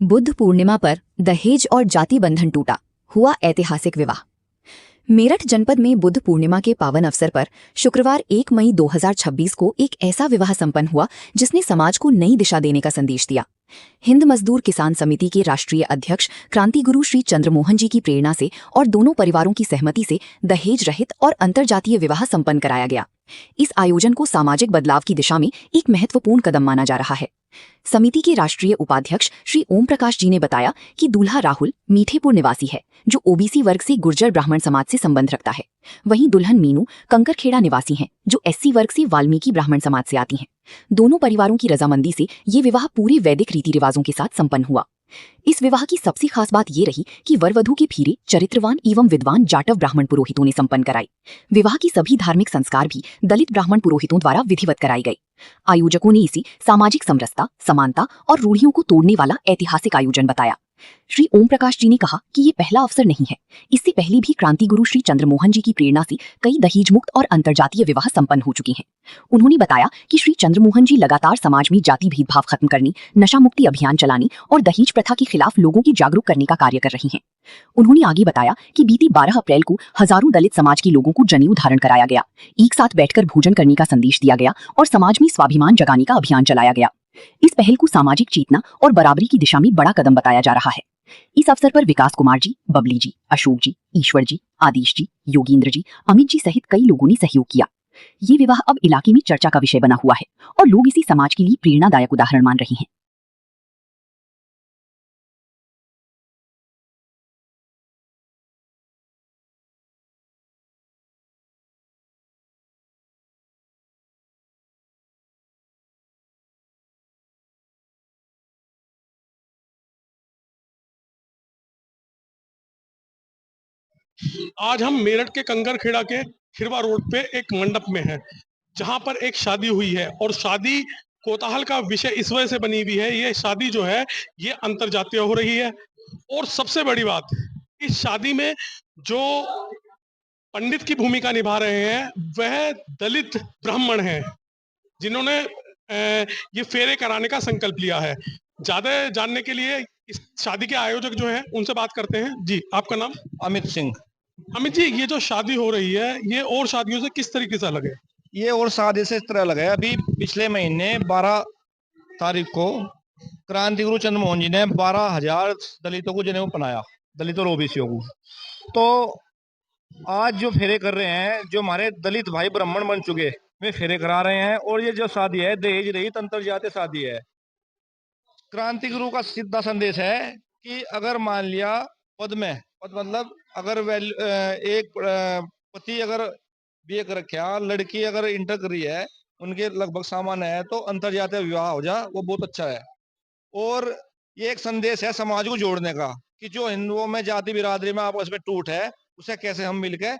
बुद्ध पूर्णिमा पर दहेज और जाति बंधन टूटा, हुआ ऐतिहासिक विवाह। मेरठ जनपद में बुद्ध पूर्णिमा के पावन अवसर पर शुक्रवार 1 मई 2026 को एक ऐसा विवाह संपन्न हुआ जिसने समाज को नई दिशा देने का संदेश दिया। हिंद मजदूर किसान समिति के राष्ट्रीय अध्यक्ष क्रांति गुरु श्री चंद्रमोहन जी की प्रेरणा से और दोनों परिवारों की सहमति से दहेज रहित और अंतरजातीय विवाह संपन्न कराया गया। इस आयोजन को सामाजिक बदलाव की दिशा में एक महत्वपूर्ण कदम माना जा रहा है। समिति के राष्ट्रीय उपाध्यक्ष श्री ओम प्रकाश जी ने बताया कि दूल्हा राहुल मीठेपुर निवासी है, जो ओबीसी वर्ग से गुर्जर ब्राह्मण समाज से संबंध रखता है। वहीं दुल्हन मीनू कंकरखेड़ा निवासी हैं, जो एससी वर्ग से वाल्मीकि ब्राह्मण समाज से आती हैं। दोनों परिवारों की रजामंदी से ये विवाह पूरे वैदिक रीति रिवाजों के साथ संपन्न हुआ। इस विवाह की सबसे खास बात ये रही कि वर वधू की फीरे चरित्रवान एवं विद्वान जाटव ब्राह्मण पुरोहितों ने संपन्न कराई। विवाह की सभी धार्मिक संस्कार भी दलित ब्राह्मण पुरोहितों द्वारा विधिवत कराई गई। आयोजकों ने इसी सामाजिक समरसता, समानता और रूढ़ियों को तोड़ने वाला ऐतिहासिक आयोजन बताया। श्री ओम प्रकाश जी ने कहा कि ये पहला अवसर नहीं है, इससे पहले भी क्रांति गुरु श्री चंद्रमोहन जी की प्रेरणा से कई दहेज मुक्त और अंतरजातीय विवाह संपन्न हो चुके हैं। उन्होंने बताया कि श्री चंद्रमोहन जी लगातार समाज में जाति भेदभाव खत्म करने, नशा मुक्ति अभियान चलाने और दहेज प्रथा के खिलाफ लोगों की जागरूक करने का कार्य कर रही हैं। उन्होंने आगे बताया कि बीती 12 अप्रैल को हजारों दलित समाज के लोगों को जनेऊ धारण कराया गया, एक साथ बैठकर भोजन करने का संदेश दिया गया और समाज में स्वाभिमान जगाने का अभियान चलाया गया। इस पहल को सामाजिक चेतना और बराबरी की दिशा में बड़ा कदम बताया जा रहा है। इस अवसर पर विकास कुमार जी, बबली जी, अशोक जी, ईश्वर जी, आदेश जी, योगेंद्र जी, अमित जी सहित कई लोगों ने सहयोग किया। ये विवाह अब इलाके में चर्चा का विषय बना हुआ है और लोग इसी समाज के लिए प्रेरणादायक उदाहरण मान रहे हैं। आज हम मेरठ के कंकरखेड़ा के खिरवा रोड पे एक मंडप में हैं, जहां पर एक शादी हुई है और शादी कोताहल का विषय इस वजह से बनी हुई है। ये शादी जो है ये अंतरजातीय हो रही है और सबसे बड़ी बात, इस शादी में जो पंडित की भूमिका निभा रहे हैं वह दलित ब्राह्मण हैं, जिन्होंने ये फेरे कराने का संकल्प लिया है। ज्यादा जानने के लिए इस शादी के आयोजक जो हैं उनसे बात करते हैं। जी, आपका नाम? अमित सिंह। अमित जी, ये जो शादी हो रही है ये और शादियों से किस तरीके से अलग है? ये और शादी से इस तरह लगा है, अभी पिछले महीने 12 तारीख को क्रांति गुरु चंद्रमोहन जी ने 12,000 दलितों को जनेऊ पहनाया, दलित और ओबीसियों को। तो आज जो फेरे कर रहे हैं, जो हमारे दलित भाई ब्राह्मण बन चुके वे फेरे करा रहे हैं। और ये जो शादी है दहेज रहित अंतरजातीय शादी है। क्रांति गुरु का सीधा संदेश है कि अगर मान लिया पद मतलब अगर एक पति अगर बीए कर रखा, लड़की अगर इंटर कर रही है, उनके लगभग सामान है, तो अंतरजातीय विवाह हो जा, वो बहुत अच्छा है। और ये एक संदेश है समाज को जोड़ने का कि जो हिंदुओं में जाति बिरादरी में आपस में टूट है, उसे कैसे हम मिलकर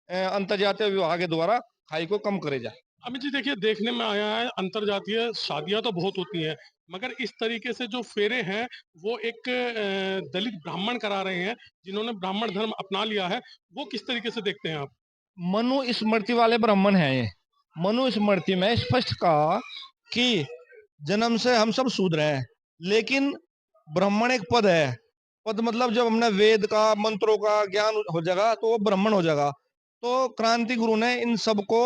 अंतरजातीय विवाह के द्वारा खाई को कम करे जाए। अमित जी, देखिए, देखने में आया है अंतरजातीय शादियां तो बहुत होती हैं, मगर इस तरीके से जो फेरे हैं वो एक दलित ब्राह्मण करा रहे हैं, जिन्होंने ब्राह्मण धर्म अपना लिया है। वो किस तरीके से देखते हैं आप? मनु स्मृति वाले ब्राह्मण हैं ये। मनु स्मृति में स्पष्ट कहा कि जन्म से हम सब शूद्र हैं, लेकिन ब्राह्मण एक पद है। पद मतलब जब हमने वेद का मंत्रों का ज्ञान हो जाएगा तो वो ब्राह्मण हो जाएगा। तो क्रांति गुरु ने इन सबको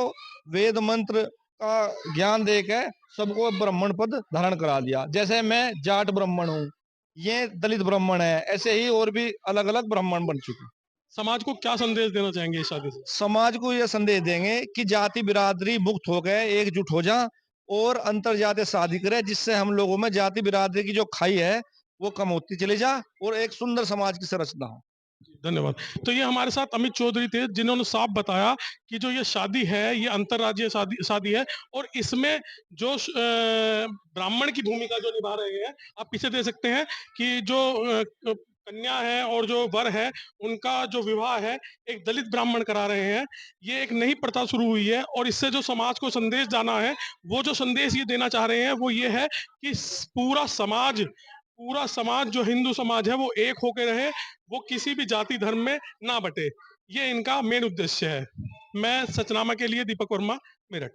वेद मंत्र का ज्ञान दे के सबको ब्राह्मण पद धारण करा दिया। जैसे मैं जाट ब्राह्मण हूँ, ये दलित ब्राह्मण है, ऐसे ही और भी अलग अलग ब्राह्मण बन चुके। समाज को क्या संदेश देना चाहेंगे इस शादी से? समाज को यह संदेश देंगे कि जाति बिरादरी मुक्त हो गए, एकजुट हो जा और अंतरजातीय शादी करे, जिससे हम लोगों में जाति बिरादरी की जो खाई है वो कम होती चली जा और एक सुंदर समाज की संरचना हो। धन्यवाद। तो ये हमारे साथ अमित चौधरी थे, जिन्होंने साफ बताया कि जो ये शादी है ये अंतर्राज्यीय शादी शादी है और इसमें जो ब्राह्मण की भूमिका जो निभा रहे हैं, आप पीछे दे सकते हैं कि जो कन्या है और जो वर है उनका जो विवाह है एक दलित ब्राह्मण करा रहे हैं। ये एक नई प्रथा शुरू हुई है और इससे जो समाज को संदेश जाना है, वो जो संदेश ये देना चाह रहे हैं वो ये है कि पूरा समाज जो हिंदू समाज है वो एक होकर रहे, वो किसी भी जाति धर्म में ना बटे। ये इनका मेन उद्देश्य है। मैं सचनामा के लिए दीपक वर्मा, मेरठ।